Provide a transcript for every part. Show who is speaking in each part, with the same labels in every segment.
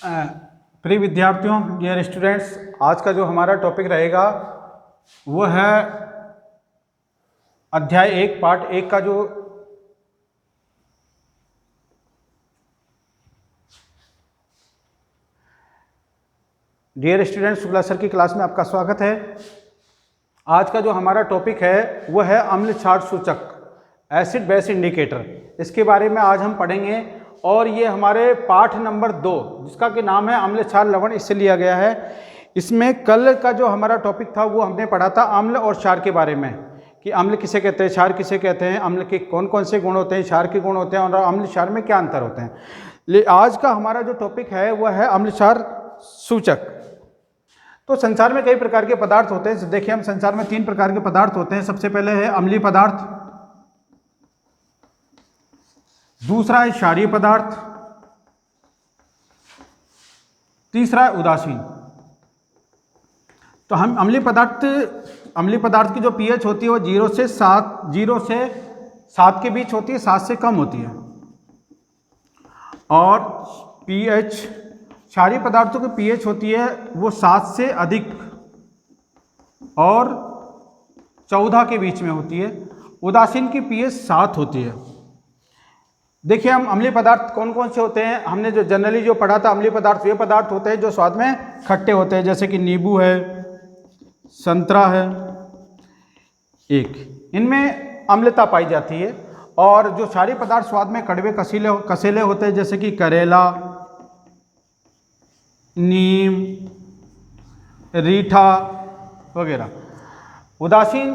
Speaker 1: प्रिय विद्यार्थियों, dear students, आज का जो हमारा टॉपिक रहेगा वो है अध्याय 1 पार्ट 1 का जो डियर स्टूडेंट्स, शुक्ला सर की क्लास में आपका स्वागत है। आज का जो हमारा टॉपिक है वो है अम्ल क्षार सूचक, एसिड बेस इंडिकेटर। इसके बारे में आज हम पढ़ेंगे और ये हमारे पाठ नंबर 2 जिसका कि नाम है अम्ल क्षार लवण, इससे लिया गया है। इसमें कल का जो हमारा टॉपिक था वो हमने पढ़ा था अम्ल और क्षार के बारे में, कि अम्ल किसे कहते हैं, क्षार किसे कहते हैं, अम्ल के कौन कौन से गुण होते हैं, क्षार के गुण होते हैं और अम्ल क्षार में क्या अंतर होते हैं। आज का हमारा जो टॉपिक है वह है अम्ल क्षार सूचक। तो संसार में कई प्रकार के पदार्थ होते हैं। देखिए, हम संसार में 3 प्रकार के पदार्थ होते हैं। सबसे पहले है अम्लीय पदार्थ, दूसरा है क्षारीय पदार्थ, तीसरा है उदासीन। तो हम अम्लीय पदार्थ की जो पीएच होती है वो 0 से 7 के बीच होती है, 7 से कम होती है। और पीएच क्षारीय पदार्थों की पीएच होती है वो 7 से अधिक और 14 के बीच में होती है। उदासीन की पीएच 7 होती है। देखिए, हम अम्लीय पदार्थ कौन कौन से होते हैं, हमने जो जनरली जो पढ़ा था, अम्लीय पदार्थ वे पदार्थ होते हैं जो स्वाद में खट्टे होते हैं, जैसे कि नींबू है, संतरा है। इनमें अम्लता पाई जाती है। और जो क्षारीय पदार्थ स्वाद में कड़वे कसेले होते हैं, जैसे कि करेला, नीम, रीठा वगैरह। उदासीन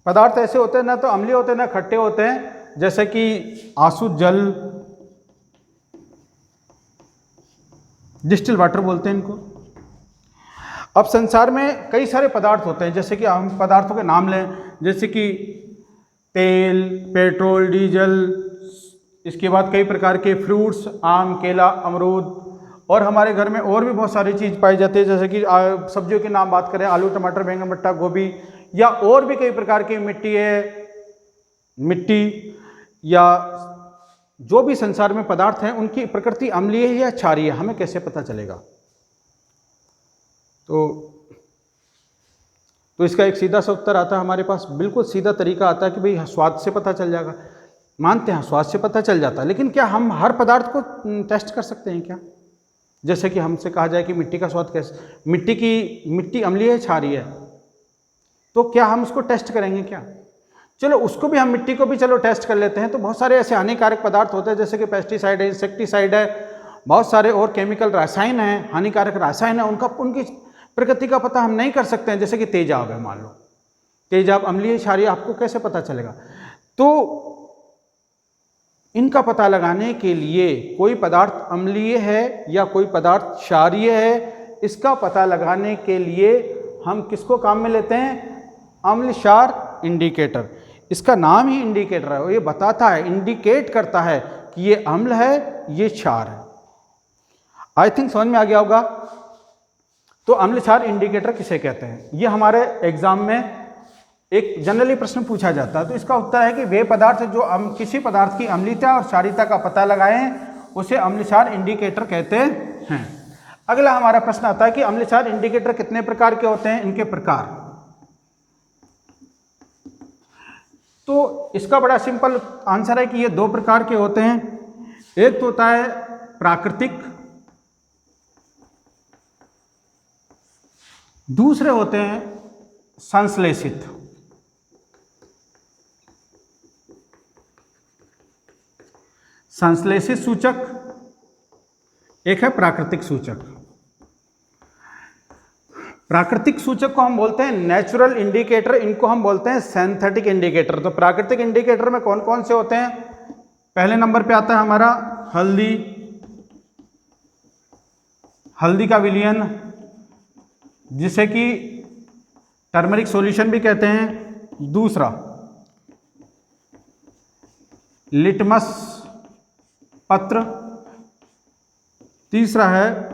Speaker 1: पदार्थ ऐसे होते हैं ना तो अम्लीय होते हैं ना खट्टे होते हैं, जैसे कि आंसू जल, डिस्टिल वाटर बोलते हैं इनको। अब संसार में कई सारे पदार्थ होते हैं, जैसे कि हम पदार्थों के नाम लें, जैसे कि तेल, पेट्रोल, डीजल। इसके बाद कई प्रकार के फ्रूट्स, आम, केला, अमरूद। और हमारे घर में और भी बहुत सारी चीज़ पाई जाती है, जैसे कि सब्जियों के नाम बात करें, आलू, टमाटर, बैंगन, भट्टा, गोभी, या और भी कई प्रकार की मिट्टी या जो भी संसार में पदार्थ हैं उनकी प्रकृति अम्लीय है या क्षारीय है, हमें कैसे पता चलेगा। तो इसका एक सीधा सा उत्तर आता है हमारे पास, बिल्कुल सीधा तरीका आता है कि भाई स्वाद से पता चल जाएगा। मानते हैं स्वाद से पता चल जाता है, लेकिन क्या हम हर पदार्थ को टेस्ट कर सकते हैं क्या? जैसे कि हमसे कहा जाए कि मिट्टी का स्वाद कैसे, मिट्टी अम्लीय है क्षारीय है, तो क्या हम उसको टेस्ट करेंगे क्या? चलो उसको भी, हम मिट्टी को भी चलो टेस्ट कर लेते हैं। तो बहुत सारे ऐसे हानिकारक पदार्थ होते हैं, जैसे कि पेस्टिसाइड है, इंसेक्टिसाइड है, बहुत सारे और केमिकल रसायन हैं, हानिकारक रसायन है, उनकी प्रकृति का पता हम नहीं कर सकते हैं। जैसे कि तेजाब है, मान लो तेजाब अम्लीय क्षारीय, आपको कैसे पता चलेगा? तो इनका पता लगाने के लिए कोई पदार्थ अम्लीय है या कोई पदार्थ क्षारीय है, इसका पता लगाने के लिए हम किसको काम में लेते हैं? अम्ल क्षार इंडिकेटर। इसका नाम ही इंडिकेटर है, ये बताता है, इंडिकेट करता है कि ये अम्ल है, ये क्षार है। आई थिंक समझ में आ गया होगा। तो अम्ल क्षार इंडिकेटर किसे कहते हैं, ये हमारे एग्जाम में एक जनरली प्रश्न पूछा जाता है। तो इसका उत्तर है कि वे पदार्थ जो किसी पदार्थ की अम्लीयता और क्षारीयता का पता लगाएं उसे अम्ल क्षार इंडिकेटर कहते हैं। अगला हमारा प्रश्न आता है कि अम्ल क्षार इंडिकेटर कितने प्रकार के होते हैं, इनके प्रकार। तो इसका बड़ा सिंपल आंसर है कि ये 2 प्रकार के होते हैं। एक तो होता है प्राकृतिक, दूसरे होते हैं संश्लेषित। संश्लेषित सूचक, एक है प्राकृतिक सूचक। प्राकृतिक सूचक को हम बोलते हैं नेचुरल इंडिकेटर, इनको हम बोलते हैं सिंथेटिक इंडिकेटर। तो प्राकृतिक इंडिकेटर में कौन कौन से होते हैं? पहले नंबर पे आता है हमारा हल्दी का विलयन, जिसे कि टर्मरिक सॉल्यूशन भी कहते हैं। दूसरा लिटमस पत्र, तीसरा है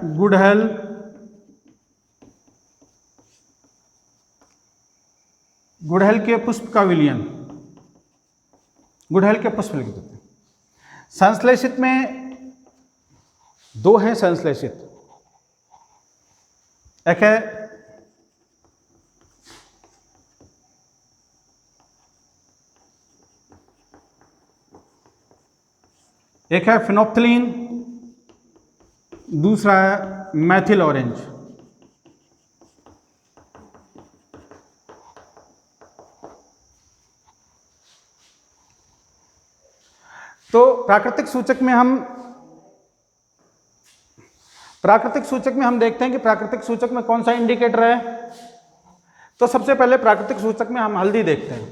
Speaker 1: गुड़हल के पुष्प का विलयन, गुड़हल के पुष्प लिख देते हैं। संश्लेषित में दो हैं संश्लेषित, एक है फिनोप्थिलीन, दूसरा है मैथिल ऑरेंज। तो प्राकृतिक सूचक में हम देखते हैं कि प्राकृतिक सूचक में कौन सा इंडिकेटर है। तो सबसे पहले प्राकृतिक सूचक में हम हल्दी देखते हैं।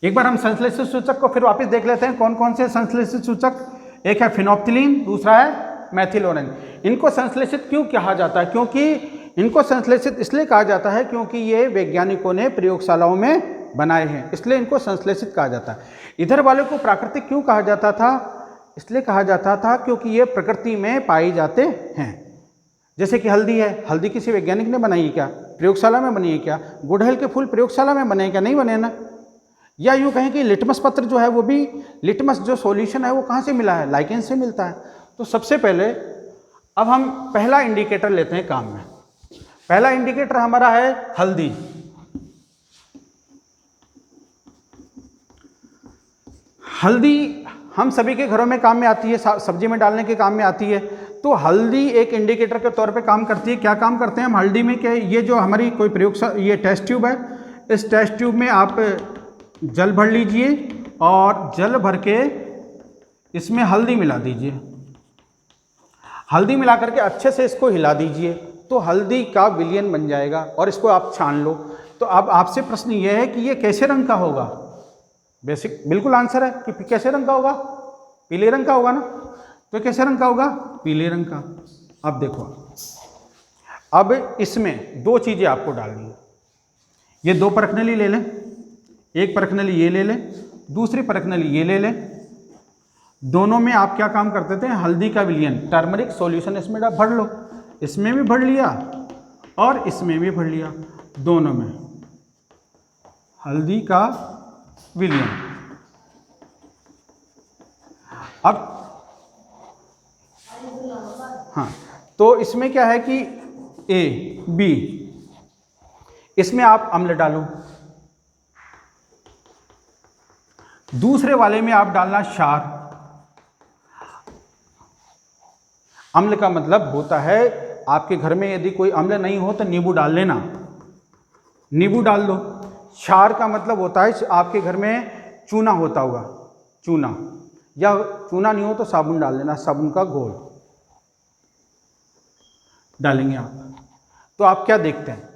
Speaker 1: एक बार हम संश्लेषित सूचक को फिर वापस देख लेते हैं, कौन कौन से संश्लेषित सूचक। एक है फिनोप्थिलीन, दूसरा है मैथिल ऑरेंज। इनको संश्लेषित क्यों कहा जाता है? क्योंकि इनको संश्लेषित इसलिए कहा जाता है क्योंकि ये वैज्ञानिकों ने प्रयोगशालाओं में बनाए हैं, इसलिए इनको संश्लेषित कहा जाता है। इधर वाले को प्राकृतिक क्यों कहा जाता था? इसलिए कहा जाता था क्योंकि ये प्रकृति में पाए जाते हैं। जैसे कि हल्दी है, हल्दी किसी वैज्ञानिक ने बनाई है क्या? प्रयोगशाला में बनी है क्या? गुड़हल के फूल प्रयोगशाला में बने क्या? नहीं बने ना। या यूँ कहें कि लिटमस पत्र जो है वो भी, लिटमस जो सॉल्यूशन है वो कहाँ से मिला है? लाइकेन से मिलता है। तो सबसे पहले अब हम पहला इंडिकेटर लेते हैं काम में। पहला इंडिकेटर हमारा है हल्दी। हल्दी हम सभी के घरों में काम में आती है, सब्जी में डालने के काम में आती है। तो हल्दी एक इंडिकेटर के तौर पे काम करती है। क्या काम करते हैं हम हल्दी में? क्या ये जो हमारी कोई प्रयोगशाला, ये टेस्ट ट्यूब है, इस टेस्ट ट्यूब में आप जल भर लीजिए और जल भर के इसमें हल्दी मिला दीजिए। हल्दी मिला करके अच्छे से इसको हिला दीजिए तो हल्दी का विलयन बन जाएगा और इसको आप छान लो। तो अब आपसे प्रश्न ये है कि ये कैसे रंग का होगा? बेसिक बिल्कुल आंसर है कि कैसे रंग का होगा? पीले रंग का होगा ना। तो कैसे रंग का होगा? पीले रंग का। अब देखो, अब इसमें दो चीज़ें आपको डालनी है। ये दो परखनली ले लें, एक परखनली ये ले लें, दूसरी परखनली ये ले लें। दोनों में आप क्या काम करते थे? हल्दी का विलयन, टर्मरिक सॉल्यूशन इसमें भर लो। इसमें भी भर लिया और इसमें भी भर लिया, दोनों में हल्दी का विलयन। अब हाँ, तो इसमें क्या है कि A, B, इसमें आप अम्ल डालो, दूसरे वाले में आप डालना क्षार। अम्ल का मतलब होता है, आपके घर में यदि कोई अम्ल नहीं हो तो नींबू डाल लेना, नींबू डाल दो। क्षार का मतलब होता है आपके घर में चूना होता होगा, चूना, या चूना नहीं हो तो साबुन डाल लेना, साबुन का घोल डालेंगे आप। तो आप क्या देखते हैं?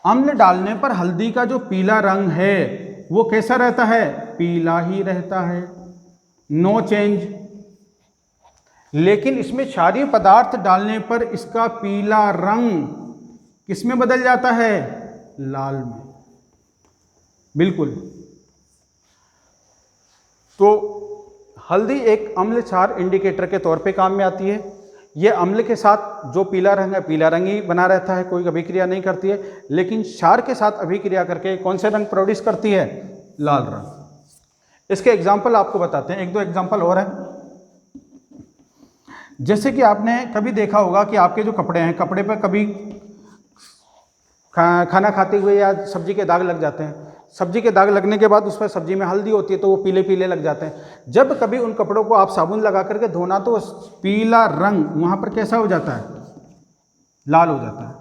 Speaker 1: अम्ल डालने पर हल्दी का जो पीला रंग है वो कैसा रहता है? पीला ही रहता है, नो चेंज। लेकिन इसमें क्षारीय पदार्थ डालने पर इसका पीला रंग किसमें बदल जाता है? लाल में, बिल्कुल। तो हल्दी एक अम्ल क्षार इंडिकेटर के तौर पे काम में आती है। ये अम्ल के साथ जो पीला रंग है, पीला रंग ही बना रहता है, कोई अभिक्रिया नहीं करती है। लेकिन क्षार के साथ अभिक्रिया करके कौन से रंग प्रोड्यूस करती है? लाल रंग। इसके एग्जाम्पल आपको बताते हैं, एक दो एग्जाम्पल और हैं। जैसे कि आपने कभी देखा होगा कि आपके जो कपड़े हैं, कपड़े पर कभी खाना खाते हुए या सब्जी के दाग लग जाते हैं। सब्जी के दाग लगने के बाद उस पर सब्जी में हल्दी होती है तो वो पीले पीले लग जाते हैं। जब कभी उन कपड़ों को आप साबुन लगा करके धोना तो पीला रंग वहाँ पर कैसा हो जाता है? लाल हो जाता है।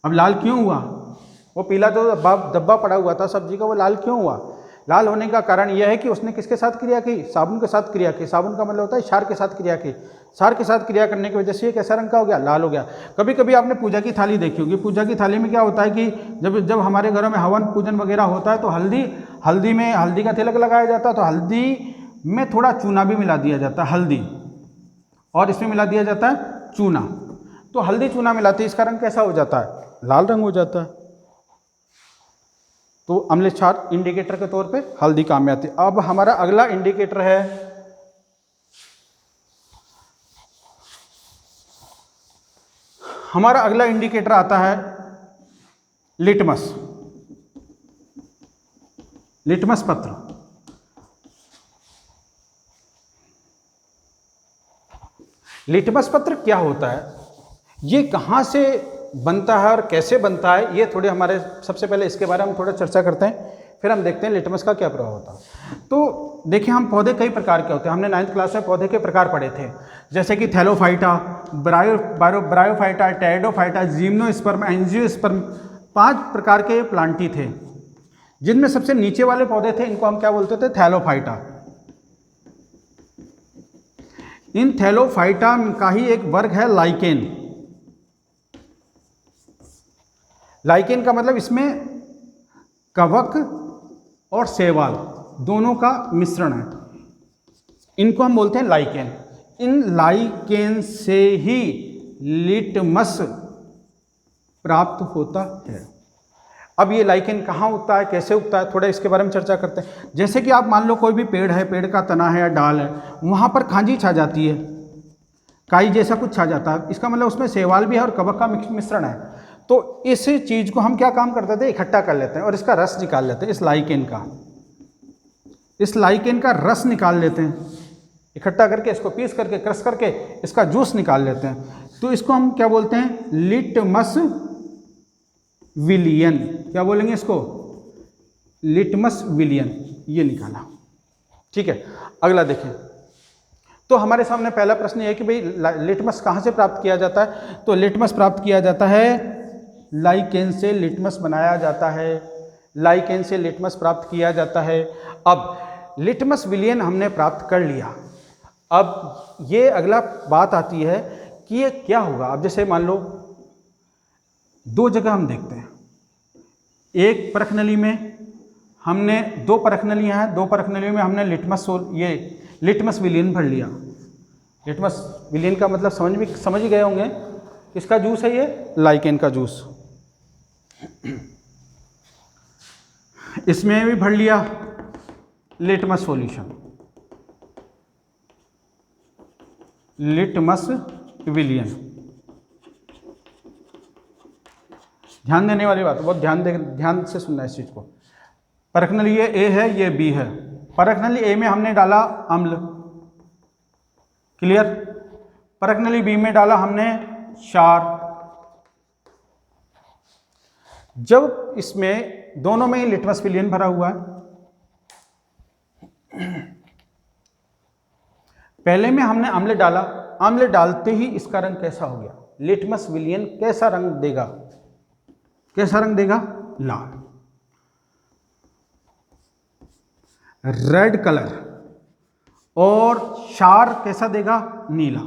Speaker 1: अब लाल क्यों हुआ? वो पीला तो डब्बा पड़ा हुआ था सब्जी का, वो लाल क्यों हुआ? लाल होने का कारण यह है कि उसने किसके साथ क्रिया की? साबुन के साथ क्रिया की। साबुन का मतलब होता है क्षार के साथ क्रिया की। क्षार के साथ क्रिया करने की वजह से ये कैसा रंग का हो गया? लाल हो गया। कभी कभी आपने पूजा की थाली देखी होगी। पूजा की थाली में क्या होता है कि जब हमारे घरों में हवन पूजन वगैरह होता है तो हल्दी में हल्दी का तिलक लगाया जाता है। तो हल्दी में थोड़ा चूना भी मिला दिया जाता है, हल्दी और इसमें मिला दिया जाता है चूना। तो हल्दी चूना मिलाते इसका रंग कैसा हो जाता है? लाल रंग हो जाता है। तो अम्ल क्षार इंडिकेटर के तौर पे हल्दी काम में आती है। अब हमारा अगला इंडिकेटर है आता है लिटमस पत्र। लिटमस पत्र क्या होता है, ये कहाँ से बनता है और कैसे बनता है, ये थोड़े हमारे सबसे पहले इसके बारे में हम थोड़ा चर्चा करते हैं, फिर हम देखते हैं लिटमस का क्या प्रभाव होता है। तो देखिए, हम पौधे कई प्रकार के होते हैं, हमने 9th क्लास में पौधे के प्रकार पढ़े थे, जैसे कि Thallophyta, bryophyta, pteridophyta, gymnosperm, angiosperm, 5 प्रकार के प्लांटी थे, जिनमें सबसे नीचे वाले पौधे थे, इनको हम क्या बोलते थे, थैलोफाइटा। इन थैलोफाइटा का ही एक वर्ग है लाइकेन। लाइकेन का मतलब इसमें कवक और शैवाल दोनों का मिश्रण है, इनको हम बोलते हैं लाइकेन। इन लाइकेन से ही लिटमस प्राप्त होता है। अब ये लाइकेन कहाँ उगता है, कैसे उगता है, थोड़ा इसके बारे में चर्चा करते हैं। जैसे कि आप मान लो कोई भी पेड़ है, पेड़ का तना है या डाल है, वहाँ पर खांजी छा जाती है, काई जैसा कुछ छा जाता है, इसका मतलब उसमें शैवाल भी है और कवक का मिश्रण है। तो इस चीज़ को हम क्या काम करते थे, इकट्ठा कर लेते हैं और इसका रस निकाल लेते हैं, इस लाइकेन का रस निकाल लेते हैं, इकट्ठा करके इसको पीस करके क्रश करके इसका जूस निकाल लेते हैं। तो इसको हम क्या बोलते हैं, लिटमस विलियन। क्या बोलेंगे इसको, लिटमस विलियन, ये निकाला। ठीक है, अगला देखें। तो हमारे सामने पहला प्रश्न ये है कि भाई लिटमस कहाँ से प्राप्त किया जाता है। तो लिटमस प्राप्त किया जाता है लाइकेन से, लिटमस बनाया जाता है, लाइकेन से लिटमस प्राप्त किया जाता है। अब लिटमस विलियन हमने प्राप्त कर लिया, अब ये अगला बात आती है कि ये क्या होगा। अब जैसे मान लो 2 जगह हम देखते हैं, एक परखनली में हमने 2 परखनलियाँ हैं, 2 परखनलियों में हमने लिटमस विलियन भर लिया। लिटमस विलियन का मतलब समझ ही गए होंगे, किसका जूस है ये, लाइकेन का जूस। इसमें भी भर लिया लिटमस सॉल्यूशन, लिटमस विलियन। ध्यान देने वाली बात, बहुत ध्यान से सुनना है इस चीज को। परखनली ये ए है, ये बी है। परखनली ए में हमने डाला अम्ल, क्लियर। परखनली बी में डाला हमने क्षार। जब इसमें दोनों में ही लिटमस विलियन भरा हुआ है, पहले में हमने अम्ल डाला, अम्ल डालते ही इसका रंग कैसा हो गया, लिटमस विलियन कैसा रंग देगा, कैसा रंग देगा, लाल, रेड कलर। और क्षार कैसा देगा, नीला।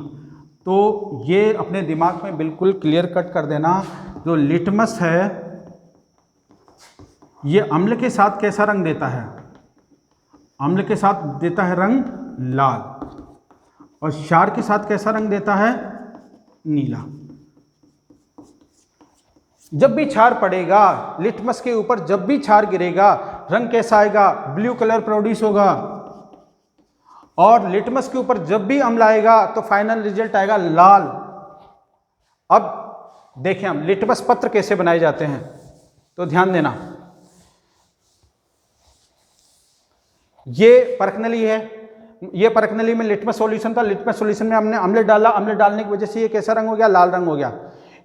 Speaker 1: तो ये अपने दिमाग में बिल्कुल क्लियर कट कर देना, जो लिटमस है ये अम्ल के साथ कैसा रंग देता है, अम्ल के साथ देता है रंग लाल, और क्षार के साथ कैसा रंग देता है, नीला। जब भी क्षार पड़ेगा लिटमस के ऊपर, जब भी क्षार गिरेगा, रंग कैसा आएगा, ब्लू कलर प्रोड्यूस होगा। और लिटमस के ऊपर जब भी अम्ल आएगा तो फाइनल रिजल्ट आएगा लाल। अब देखें हम लिटमस पत्र कैसे बनाए जाते हैं, तो ध्यान देना। ये परखनली है, ये परखनली में लिटमस सॉल्यूशन था, लिटमस सॉल्यूशन में हमने अम्ल डाला, अम्ल डालने की वजह से ये कैसा रंग हो गया, लाल रंग हो गया।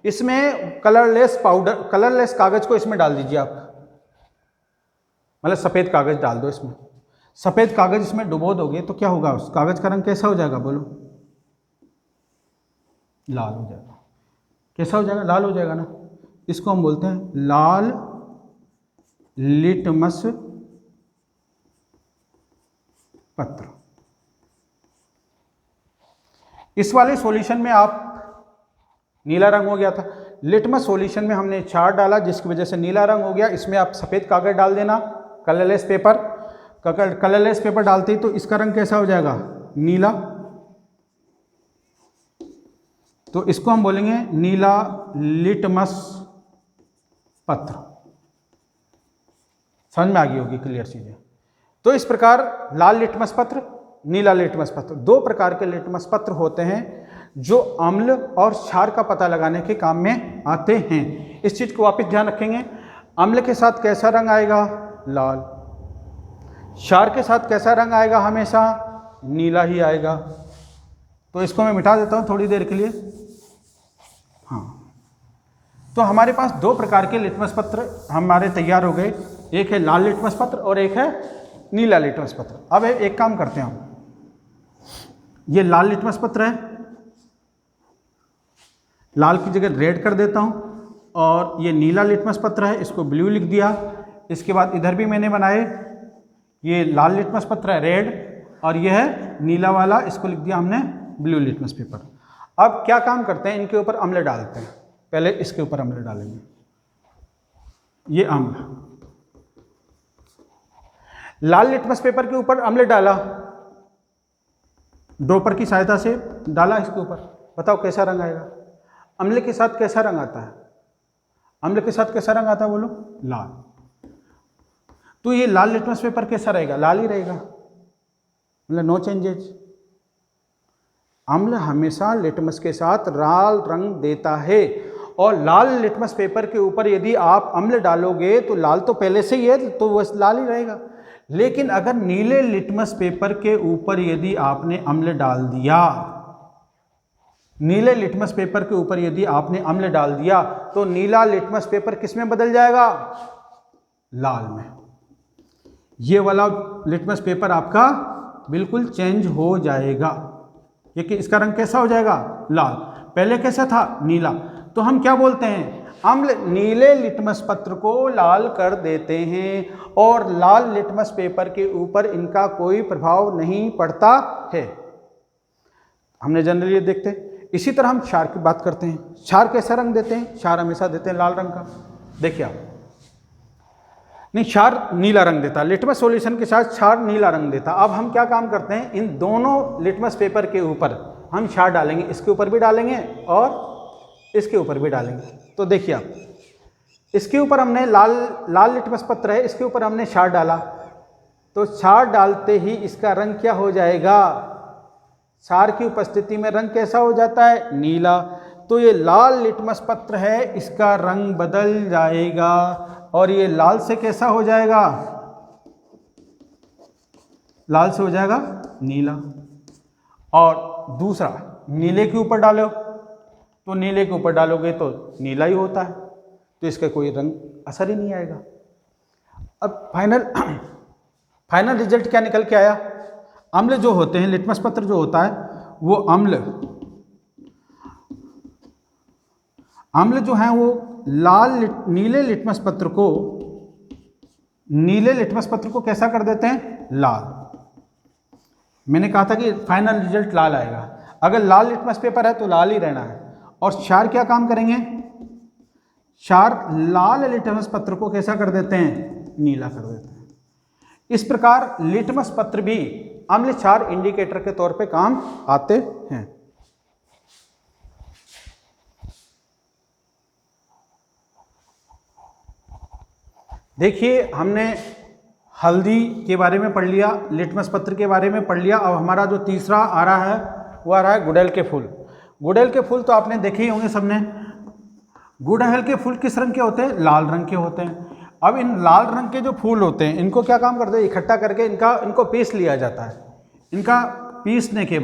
Speaker 1: इसमें कलरलेस पाउडर, कलरलेस कागज को इसमें डाल दीजिए आप, मतलब सफ़ेद कागज डाल दो इसमें। सफ़ेद कागज इसमें डुबो दोगे तो क्या होगा, उस कागज का रंग कैसा हो जाएगा, बोलो, लाल हो जाएगा। कैसा हो जाएगा, लाल हो जाएगा ना। इसको हम बोलते हैं लाल लिटमस पत्र। इस वाले सॉल्यूशन में आप नीला रंग हो गया था, लिटमस सॉल्यूशन में हमने क्षार डाला जिसकी वजह से नीला रंग हो गया। इसमें आप सफ़ेद कागज डाल देना, कलरलेस पेपर, कलरलेस पेपर डालते ही तो इसका रंग कैसा हो जाएगा, नीला। तो इसको हम बोलेंगे नीला लिटमस पत्र। समझ में आ गई होगी क्लियर चीजें। तो इस प्रकार लाल लिटमस पत्र, नीला लिटमस पत्र, 2 प्रकार के लिटमस पत्र होते हैं जो अम्ल और क्षार का पता लगाने के काम में आते हैं। इस चीज को वापस ध्यान रखेंगे, अम्ल के साथ कैसा रंग आएगा, लाल। क्षार के साथ कैसा रंग आएगा, हमेशा नीला ही आएगा। तो इसको मैं मिटा देता हूँ थोड़ी देर के लिए। हाँ, तो हमारे पास दो प्रकार के लिटमस पत्र हमारे तैयार हो गए, एक है लाल लिटमस पत्र और एक है नीला लिटमस पत्र। अब एक काम करते हैं हम, ये लाल लिटमस पत्र है, लाल की जगह रेड कर देता हूँ, और ये नीला लिटमस पत्र है, इसको ब्लू लिख दिया। इसके बाद इधर भी मैंने बनाए, ये लाल लिटमस पत्र है रेड, और ये है नीला वाला, इसको लिख दिया हमने ब्लू लिटमस पेपर। अब क्या काम करते हैं, इनके ऊपर अम्ल डालते हैं। पहले इसके ऊपर अम्ल डालेंगे, ये अम्ल, लाल लिटमस पेपर के ऊपर अम्ल डाला, ड्रॉपर की सहायता से डाला इसके ऊपर, बताओ कैसा रंग आएगा? अम्ल के साथ कैसा रंग आता है? अम्ल के साथ कैसा रंग आता है बोलो? लाल। तो ये लाल लिटमस पेपर कैसा रहेगा? लाल ही रहेगा, मतलब नो चेंजेज। अम्ल हमेशा लिटमस के साथ लाल रंग देता है, और लाल लिटमस पेपर के ऊपर यदि आप अम्ल डालोगे तो लाल तो पहले से ही है, तो वह लाल ही रहेगा। लेकिन अगर नीले लिटमस पेपर के ऊपर यदि आपने अम्ल डाल दिया, नीले लिटमस पेपर के ऊपर यदि आपने अम्ल डाल दिया, तो नीला लिटमस पेपर किस में बदल जाएगा? लाल में। ये वाला लिटमस पेपर आपका बिल्कुल चेंज हो जाएगा, क्योंकि इसका रंग कैसा हो जाएगा? लाल। पहले कैसा था? नीला। तो हम क्या बोलते हैं? अम्ल नीले लिटमस पत्र को लाल कर देते हैं, और लाल लिटमस पेपर के ऊपर इनका कोई प्रभाव नहीं पड़ता है। हमने जनरली ये देखते हैं। इसी तरह हम क्षार की बात करते हैं। क्षार कैसा रंग देते हैं? क्षार हमेशा देते हैं लाल रंग का। देखिए आप, नहीं, क्षार नीला रंग देता, लिटमस सॉल्यूशन के साथ क्षार नीला रंग देता। अब हम क्या काम करते हैं, इन दोनों लिटमस पेपर के ऊपर हम क्षार डालेंगे, इसके ऊपर भी डालेंगे और इसके ऊपर भी डालेंगे। तो देखिए आप, इसके ऊपर हमने लाल लिटमस पत्र है, इसके ऊपर हमने क्षार डाला, तो क्षार डालते ही इसका रंग क्या हो जाएगा? क्षार की उपस्थिति में रंग कैसा हो जाता है? नीला। तो ये लाल लिटमस पत्र है, इसका रंग बदल जाएगा, और ये लाल से कैसा हो जाएगा? लाल से हो जाएगा नीला। और दूसरा, नीले के ऊपर डालो, तो नीले के ऊपर डालोगे तो नीला ही होता है, तो इसका कोई रंग असर ही नहीं आएगा। अब फाइनल रिजल्ट क्या निकल के आया? अम्ल जो होते हैं, लिटमस पत्र जो होता है, वो अम्ल जो हैं वो नीले लिटमस पत्र को कैसा कर देते हैं? लाल। मैंने कहा था कि फाइनल रिजल्ट लाल आएगा। अगर लाल लिटमस पेपर है तो लाल ही रहना है। और क्षार क्या काम करेंगे? क्षार लाल लिटमस पत्र को कैसा कर देते हैं? नीला कर देते हैं। इस प्रकार लिटमस पत्र भी अम्ल क्षार इंडिकेटर के तौर पे काम आते हैं। देखिए, हमने हल्दी के बारे में पढ़ लिया, लिटमस पत्र के बारे में पढ़ लिया। अब हमारा जो तीसरा आ रहा है वो आ रहा है गुड़हल के फूल। गुड़हल के फूल तो आपने देखे ही होंगे सबने। गुड़हल के फूल किस रंग के होते हैं? लाल रंग के होते हैं। अब इन लाल रंग के जो फूल होते हैं, इनको क्या काम करते हैं? इकट्ठा करके इनको पीस लिया जाता है। इनका पीसने के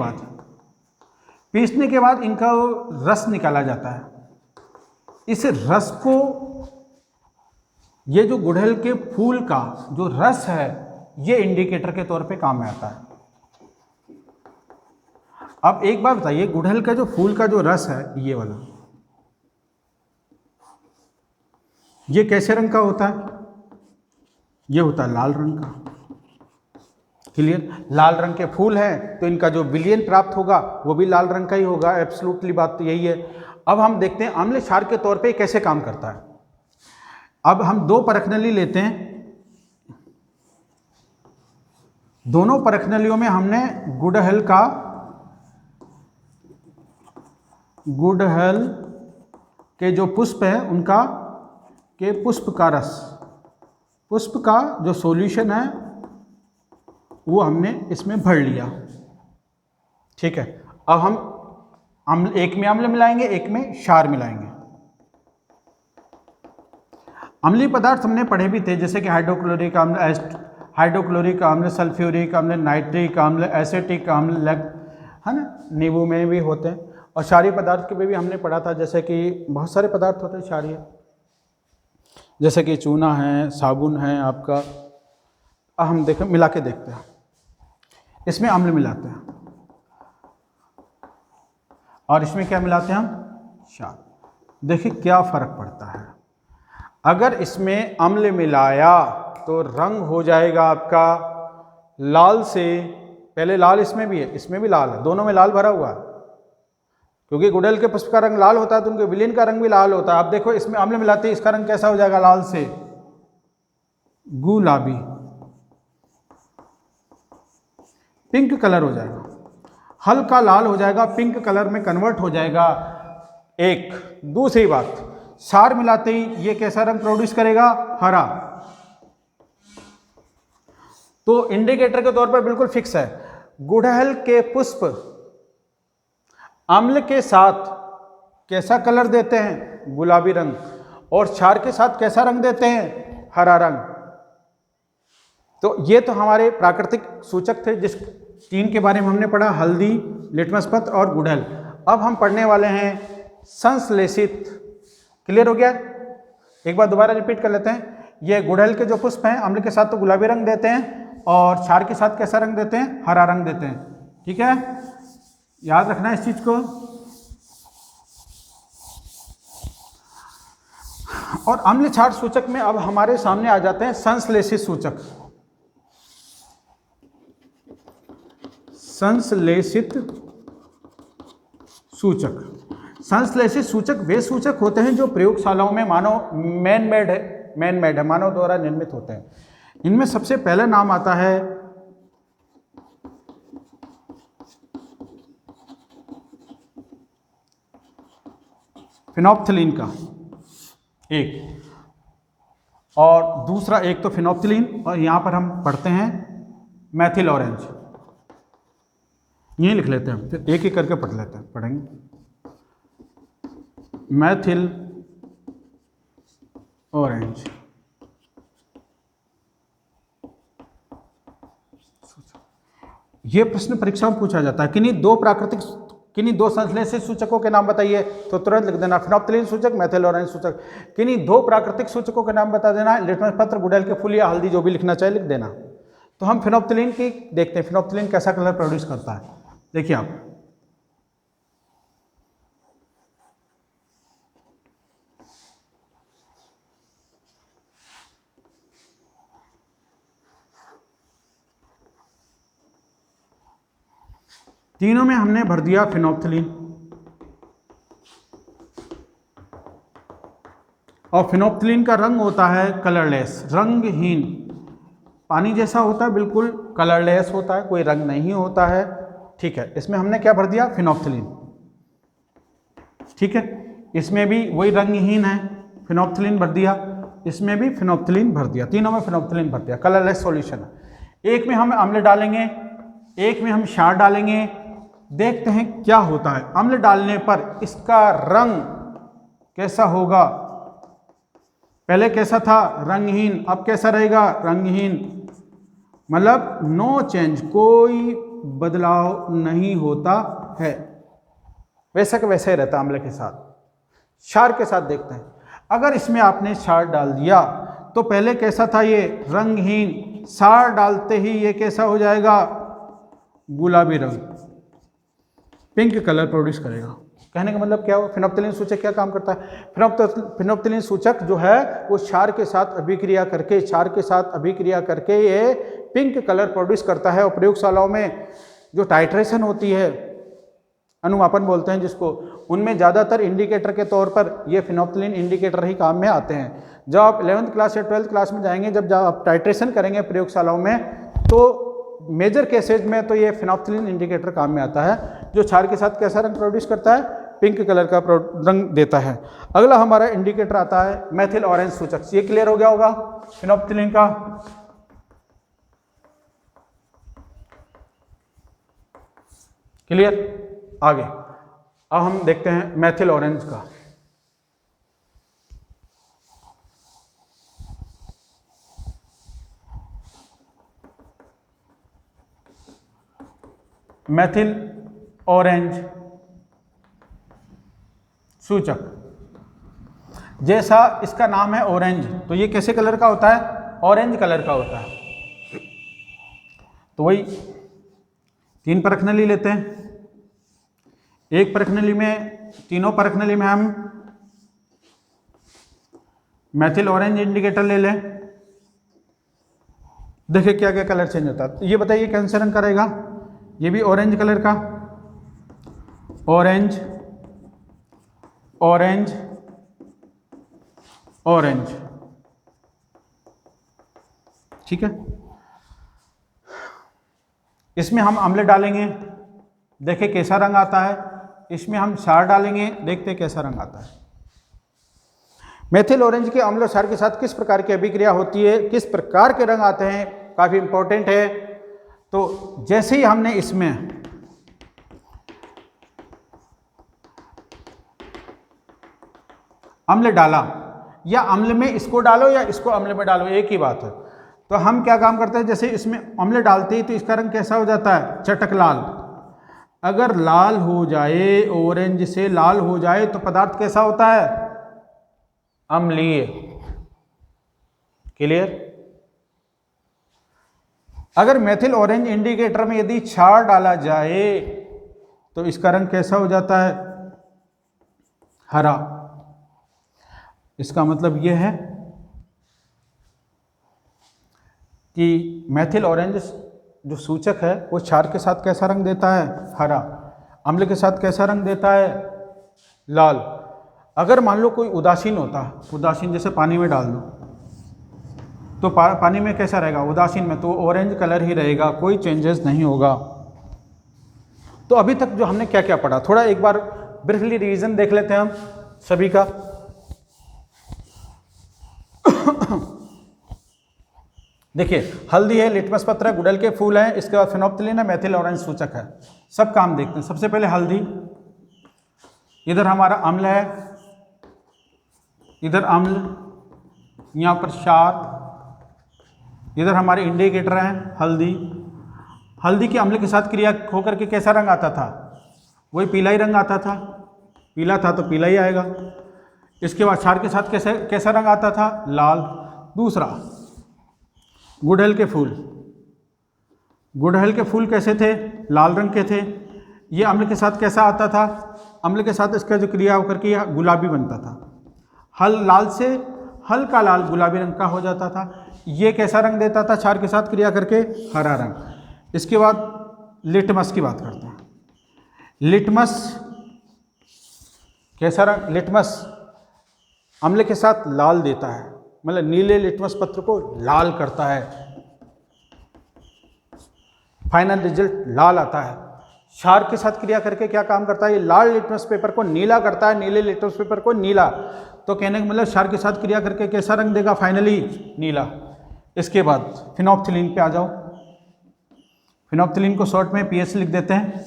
Speaker 1: बाद इनका रस निकाला जाता है। इस रस को, ये जो गुड़हल के फूल का जो रस है, ये इंडिकेटर के तौर पे काम में आता है। अब एक बात बताइए, गुड़हल का जो फूल का जो रस है, ये वाला, ये कैसे रंग का होता है? ये होता है लाल रंग का। क्लियर? लाल रंग के फूल हैं तो इनका जो विलयन प्राप्त होगा वो भी लाल रंग का ही होगा। एब्सोल्युटली बात तो यही है। अब हम देखते हैं अम्ल क्षार के तौर पे कैसे काम करता है। अब हम दो परखनली लेते हैं। दोनों परखनलियों में हमने गुड़हल के जो पुष्प है उनका के पुष्प का रस, पुष्प का जो सॉल्यूशन है वो हमने इसमें भर लिया। ठीक है। अब हम एक में अम्ल मिलाएंगे, एक में क्षार मिलाएंगे। अम्लीय पदार्थ हमने पढ़े भी थे, जैसे कि हाइड्रोक्लोरिक आम्ल, सल्फ्यूरिक आम्ल, नाइट्रिक आम्ल, एसिटिक आम्ल, है ना, नींबू में भी होते हैं। और क्षारीय पदार्थ के भी हमने पढ़ा था, जैसे कि बहुत सारे पदार्थ होते हैं क्षारीय, जैसे कि चूना है, साबुन है आपका। अब हम देखें, मिला के देखते हैं। इसमें अम्ल मिलाते हैं और इसमें क्या मिलाते हैं हम? क्षार। देखिए क्या फर्क पड़ता है। अगर इसमें अम्ल मिलाया तो रंग हो जाएगा आपका लाल से, पहले लाल इसमें भी है, इसमें भी लाल है, दोनों में लाल भरा हुआ है, क्योंकि गुड़हल के पुष्प का रंग लाल होता है तो उनके विलीन का रंग भी लाल होता है। आप देखो इसमें अम्ल मिलाते हैं, इसका रंग कैसा हो जाएगा? लाल से गुलाबी, पिंक कलर हो जाएगा, हल्का लाल हो जाएगा, पिंक कलर में कन्वर्ट हो जाएगा। एक दूसरी बात, क्षार मिलाते ही ये कैसा रंग प्रोड्यूस करेगा? हरा। तो इंडिकेटर के तौर पर बिल्कुल फिक्स है। गुड़हल के पुष्प अम्ल के साथ कैसा कलर देते हैं? गुलाबी रंग। और क्षार के साथ कैसा रंग देते हैं? हरा रंग। तो ये तो हमारे प्राकृतिक सूचक थे जिस तीन के बारे में हमने पढ़ा, हल्दी, लिटमस पत्र और गुड़हल। अब हम पढ़ने वाले हैं संश्लेषित। क्लियर हो गया? एक बार दोबारा रिपीट कर लेते हैं। ये गुड़हल के जो पुष्प हैं अम्ल के साथ तो गुलाबी रंग देते हैं और क्षार के साथ कैसा रंग देते हैं? हरा रंग देते हैं। ठीक है, याद रखना इस चीज को। और अम्ल क्षार सूचक में अब हमारे सामने आ जाते हैं संश्लेषित सूचक। संश्लेषित सूचक, संश्लेषित सूचक वे सूचक होते हैं जो प्रयोगशालाओं में मैन मेड है, मानव द्वारा निर्मित होते हैं। इनमें सबसे पहला नाम आता है फिनोप्थलीन का, एक, और दूसरा एक तो फिनोप्थलीन, और यहां पर हम पढ़ते हैं मैथिल ऑरेंज। यही लिख लेते हैं, फिर एक एक करके पढ़ेंगे। मैथिल ऑरेंज। यह प्रश्न परीक्षा में पूछा जाता है, किन्हीं दो संश्लेषित सूचकों के नाम बताइए, तो तुरंत लिख देना फिनोप्थलीन सूचक, मैथिल ऑरेंज सूचक। किन्हीं दो प्राकृतिक सूचकों के नाम बता देना, लिटमस पत्र, गुड़हल के फूल या हल्दी, जो भी लिखना चाहे लिख देना। तो हम फिनोप्थलीन की देखते हैं, फिनोप्थलीन कैसा कलर प्रोड्यूस करता है। देखिए आप, तीनों में हमने भर दिया फिनोप्थलीन, और फिनोप्थलीन का रंग होता है कलरलेस, रंगहीन, पानी जैसा होता है, बिल्कुल कलरलेस होता है, कोई रंग नहीं होता है। ठीक है, इसमें हमने क्या भर दिया? फिनोप्थलीन। ठीक है, इसमें भी वही रंगहीन है, फिनोप्थलीन भर दिया, इसमें भी फिनोप्थलीन भर दिया, तीनों में फिनोप्थलीन भर दिया, कलरलेस सॉल्यूशन है। एक में हम अम्ल डालेंगे, एक में हम क्षार डालेंगे, देखते हैं क्या होता है। अम्ल डालने पर इसका रंग कैसा होगा? पहले कैसा था? रंगहीन, अब कैसा रहेगा? रंगहीन, मतलब नो चेंज, कोई बदलाव नहीं होता है, वैसा का वैसा ही रहता अम्ल के साथ। क्षार के साथ देखते हैं, अगर इसमें आपने क्षार डाल दिया तो पहले कैसा था? ये रंगहीन, क्षार डालते ही ये कैसा हो जाएगा? गुलाबी रंग, पिंक कलर प्रोड्यूस करेगा। कहने का मतलब क्या हो? फिनोप्थलीन सूचक क्या काम करता है? फिनोप्थलीन सूचक जो है वो क्षार के साथ अभिक्रिया करके ये पिंक कलर प्रोड्यूस करता है। और प्रयोगशालाओं में जो टाइट्रेशन होती है, अनुमापन बोलते हैं जिसको, उनमें ज़्यादातर इंडिकेटर के तौर पर ये फिनोप्थलीन इंडिकेटर ही काम में आते हैं। जब आप 11th क्लास या 12th क्लास में जाएंगे, जब आप टाइट्रेशन करेंगे प्रयोगशालाओं में, तो मेजर केसेज में तो ये फिनोप्थलीन इंडिकेटर काम में आता है, जो क्षार के साथ कैसा रंग प्रोड्यूस करता है? पिंक कलर का रंग देता है। अगला हमारा इंडिकेटर आता है मैथिल ऑरेंज सूचक। ये क्लियर हो गया होगा फिनोप्थलीन का। क्लियर? आगे अब हम देखते हैं मैथिल ऑरेंज का। मैथिल ऑरेंज सूचक। जैसा इसका नाम है ऑरेंज, तो ये कैसे कलर का होता है? ऑरेंज कलर का होता है। तो वही 3 परख नली लेते हैं। एक परख नली में, तीनों परख नली में हम मैथिल ऑरेंज इंडिकेटर ले लें। देखिए क्या क्या कलर चेंज होता है। ये बताइए कौन से रंग का रहेगा? ये भी ऑरेंज कलर का, ऑरेंज ऑरेंज ऑरेंज, ठीक है। इसमें हम अम्ल डालेंगे, देखिए कैसा रंग आता है। इसमें हम क्षार डालेंगे, देखते हैं कैसा रंग आता है। मेथिल ऑरेंज के अम्ल और क्षार के साथ किस प्रकार की अभिक्रिया होती है, किस प्रकार के रंग आते हैं, काफी इंपॉर्टेंट है। तो जैसे ही हमने इसमें अम्ल डाला, या अम्ल में इसको डालो या इसको अम्ल में डालो, एक ही बात है। तो हम क्या काम करते हैं, जैसे इसमें अम्ल डालते हैं तो इसका रंग कैसा हो जाता है? चटक लाल। अगर लाल हो जाए, ऑरेंज से लाल हो जाए, तो पदार्थ कैसा होता है? अम्लीय। क्लियर? अगर मेथिल ऑरेंज इंडिकेटर में यदि क्षार डाला जाए तो इसका रंग कैसा हो जाता है? हरा। इसका मतलब यह है कि मेथिल ऑरेंज जो सूचक है वो क्षार के साथ कैसा रंग देता है? हरा। अम्ल के साथ कैसा रंग देता है? लाल। अगर मान लो कोई उदासीन होता, उदासीन जैसे पानी में डाल दो, तो पानी में कैसा रहेगा? उदासीन में तो ऑरेंज कलर ही रहेगा, कोई चेंजेस नहीं होगा। तो अभी तक जो हमने क्या क्या पढ़ा, थोड़ा एक बार ब्रीफली रिवीजन देख लेते हैं हम सभी का। देखिए, हल्दी है, लिटमस पत्र है, गुड़हल के फूल हैं, इसके बाद फेनोप्थिलीन है, मेथिल ऑरेंज सूचक है। सब काम देखते हैं। सबसे पहले हल्दी, इधर हमारा अम्ल है, इधर अम्ल, यहाँ पर क्षार, इधर हमारे इंडिकेटर हैं हल्दी। हल्दी के अम्ल के साथ क्रिया होकर के कैसा रंग आता था? वही पीला ही रंग आता था। पीला था तो पीला ही आएगा। इसके बाद क्षार के साथ कैसा रंग आता था? लाल। दूसरा, गुड़हल के फूल। गुड़हल के फूल कैसे थे? लाल रंग के थे। ये अम्ल के साथ कैसा आता था? अम्ल के साथ इसका जो क्रिया होकर के यह गुलाबी बनता था। लाल से हल्का लाल गुलाबी रंग का हो जाता था। ये कैसा रंग देता था? क्षार के साथ क्रिया करके हरा रंग। इसके बाद लिटमस की बात करते हैं। लिटमस कैसा रंग? लिटमस अम्ल के साथ लाल देता है, मतलब नीले लिटमस पत्र को लाल करता है। फाइनल रिजल्ट लाल आता है। क्षार के साथ क्रिया करके क्या काम करता है? ये लाल लिटमस पेपर को नीला करता है, नीले लिटमस पेपर को नीला। तो कहने का मतलब क्षार के साथ क्रिया करके कैसा रंग देगा? फाइनली नीला। इसके बाद फेनोप्थिलीन पे आ जाओ। फेनोप्थिलीन को शॉर्ट में पीएच लिख देते हैं।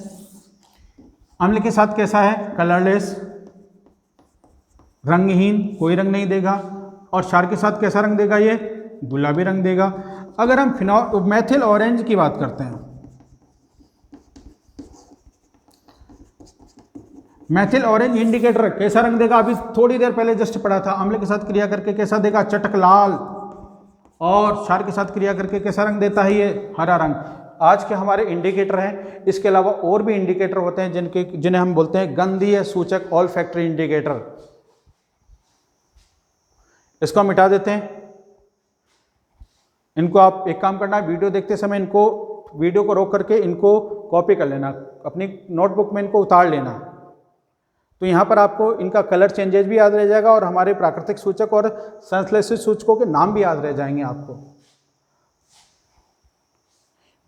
Speaker 1: अम्ल के साथ कैसा है? कलरलेस, रंगहीन, कोई रंग नहीं देगा। और क्षार के साथ कैसा रंग देगा? ये गुलाबी रंग देगा। अगर हम मेथिल ऑरेंज की बात करते हैं, मेथिल ऑरेंज इंडिकेटर कैसा रंग देगा? अभी थोड़ी देर पहले जस्ट पढ़ा था। अम्ल के साथ क्रिया करके कैसा देगा? चटक लाल। और क्षार के साथ क्रिया करके कैसा रंग देता है? ये हरा रंग। आज के हमारे इंडिकेटर हैं। इसके अलावा और भी इंडिकेटर होते हैं जिन्हें हम बोलते हैं गंधीय सूचक, ऑल्फैक्टरी इंडिकेटर। इसको हम मिटा देते हैं। इनको आप एक काम करना है, वीडियो देखते समय इनको, वीडियो को रोक करके इनको कॉपी कर लेना, अपनी नोटबुक में इनको उतार लेना। तो यहाँ पर आपको इनका कलर चेंजेस भी याद रह जाएगा और हमारे प्राकृतिक सूचक और संश्लेषित सूचकों के नाम भी याद रह जाएंगे आपको।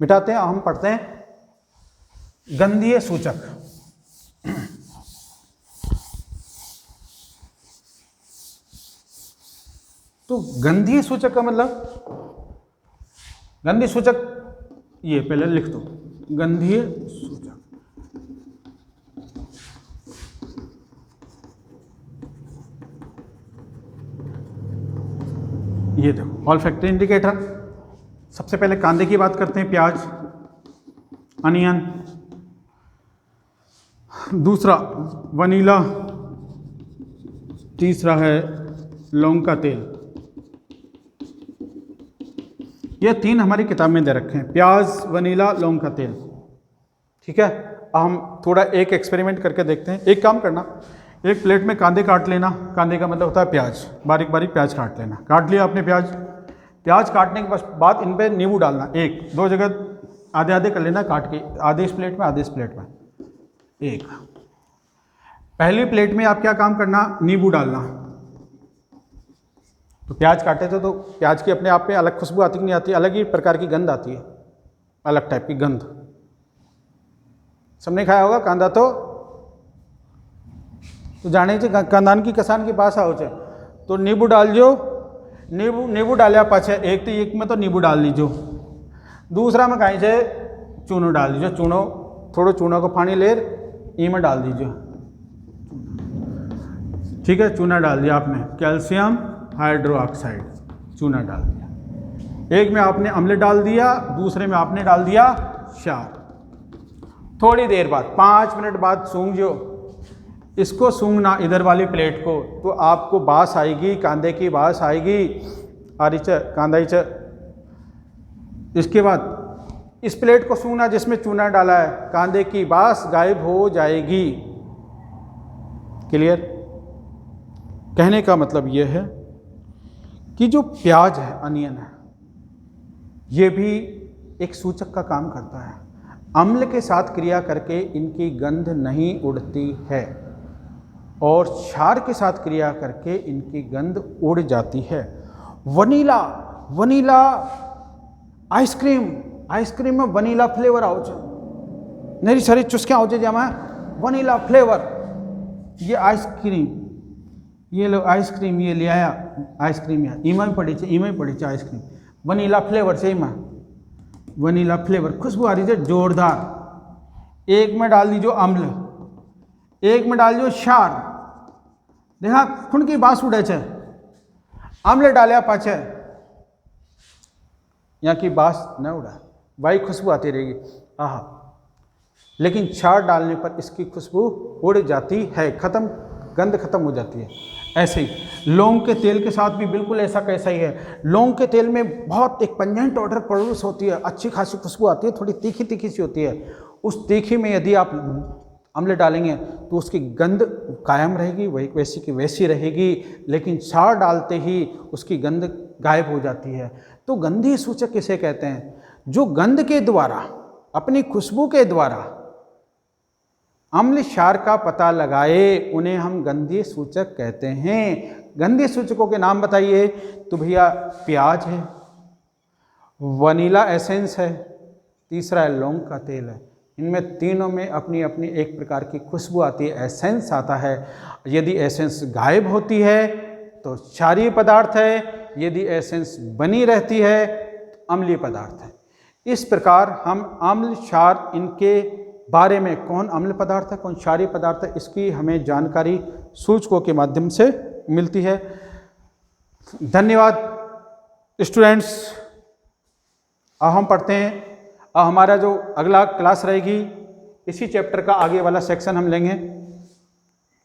Speaker 1: मिटाते हैं। हम पढ़ते हैं गंधीय सूचक। तो गंधीय सूचक का मतलब, गंधीय सूचक ये पहले लिख दो, गंधीय सूचक। ये देखो ऑल्फैक्टरी इंडिकेटर। सबसे पहले कांदे की बात करते हैं, प्याज, अनियन। दूसरा वनीला, तीसरा है लौंग का तेल। ये तीन हमारी किताब में दे रखे हैं, प्याज, वनीला, लौंग का तेल। ठीक है, हम थोड़ा एक एक्सपेरिमेंट करके देखते हैं। एक काम करना, एक प्लेट में कांदे काट लेना। कांदे का मतलब होता है प्याज, बारीक बारीक प्याज काट लेना। काट लिया आपने प्याज। प्याज काटने के बाद इन पे नींबू डालना, एक दो जगह आधे आधे कर लेना काट के, आधे इस प्लेट में आधे इस प्लेट में। एक पहली प्लेट में आप क्या काम करना, नींबू डालना। तो प्याज काटे थे तो प्याज की अपने आप में अलग खुशबू आती कि नहीं आती, अलग ही प्रकार की गंध आती है, अलग टाइप की गंध। सबने खाया होगा कांदा तो जाने चाहिए कांदान की कसान के पास आओ चाहे तो नींबू डाल जो। नींबू डालिया पाछे एक में तो नींबू डाल लीजो, दूसरा में कहीं से चूनो डाल दीजिए। चूनो थोड़ो चूना को पानी लेर ई में डाल दीजिए। ठीक है, चूना डाल दिया आपने, कैल्शियम हाइड्रोक्साइड चूना डाल दिया। एक में आपने अम्ल डाल दिया, दूसरे में आपने डाल दिया क्षार। थोड़ी देर बाद 5 मिनट बाद सूंघ जो, इसको सूंघना इधर वाली प्लेट को, तो आपको बास आएगी, कांदे की बास आएगी। आरिच कांदाइच। इसके बाद इस प्लेट को सूंघना जिसमें चूना डाला है, कांदे की बास गायब हो जाएगी। क्लियर? कहने का मतलब यह है कि जो प्याज है, अनियन है, ये भी एक सूचक का काम करता है। अम्ल के साथ क्रिया करके इनकी गंध नहीं उड़ती है और क्षार के साथ क्रिया करके इनकी गंध उड़ जाती है। वनीला आइसक्रीम में वनीला फ्लेवर आओ छे, मेरी सारी चुस्कियाँ आओ छे जेમાં वनीला फ्लेवर। ये आइसक्रीम, ये लो आइसक्रीम, ये ले आया आइसक्रीम, यहाँ ईमा पड़ी है आइसक्रीम, वनीला फ्लेवर से ईमा वनीला फ्लेवर, खुशबू आ रही है जोरदार। एक में डाल दीजिए अम्ल, एक में डाल दीजिए क्षार। देखा खुन की बास उड़े छे। अम्ल डालिया पाछे यहाँ की बास न उड़ा, वही खुशबू आती रहेगी, आहा। लेकिन क्षार डालने पर इसकी खुशबू उड़ जाती है, खत्म, गंध खत्म हो जाती है। ऐसे ही लौंग के तेल के साथ भी बिल्कुल ऐसा कैसा ही है। लौंग के तेल में बहुत एक पंजेंट ऑर्डर प्रोड्यूस होती है, अच्छी खासी खुशबू आती है, थोड़ी तीखी तीखी सी होती है। उस तीखी में यदि आप अम्ल डालेंगे तो उसकी गंध कायम रहेगी, वही वैसी की वैसी रहेगी, लेकिन क्षार डालते ही उसकी गंध गायब हो जाती है। तो गंधीय सूचक किसे कहते हैं? जो गंध के द्वारा, अपनी खुशबू के द्वारा अम्ल क्षार का पता लगाए, उन्हें हम गंधीय सूचक कहते हैं। गंधीय सूचकों के नाम बताइए। तो भैया प्याज है, वनीला एसेंस है, तीसरा है लौंग का तेल है। इनमें तीनों में अपनी अपनी एक प्रकार की खुशबू आती है, एसेंस आता है। यदि एसेंस गायब होती है तो क्षारीय पदार्थ है, यदि एसेंस बनी रहती है तो अम्लीय पदार्थ है। इस प्रकार हम अम्ल क्षार इनके बारे में, कौन अम्ल पदार्थ है कौन क्षारीय पदार्थ है, इसकी हमें जानकारी सूचकों के माध्यम से मिलती है। धन्यवाद स्टूडेंट्स। अब हम पढ़ते हैं, अब हमारा जो अगला क्लास रहेगी इसी चैप्टर का आगे वाला सेक्शन हम लेंगे।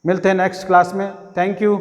Speaker 1: मिलते हैं नेक्स्ट क्लास में। Thank you.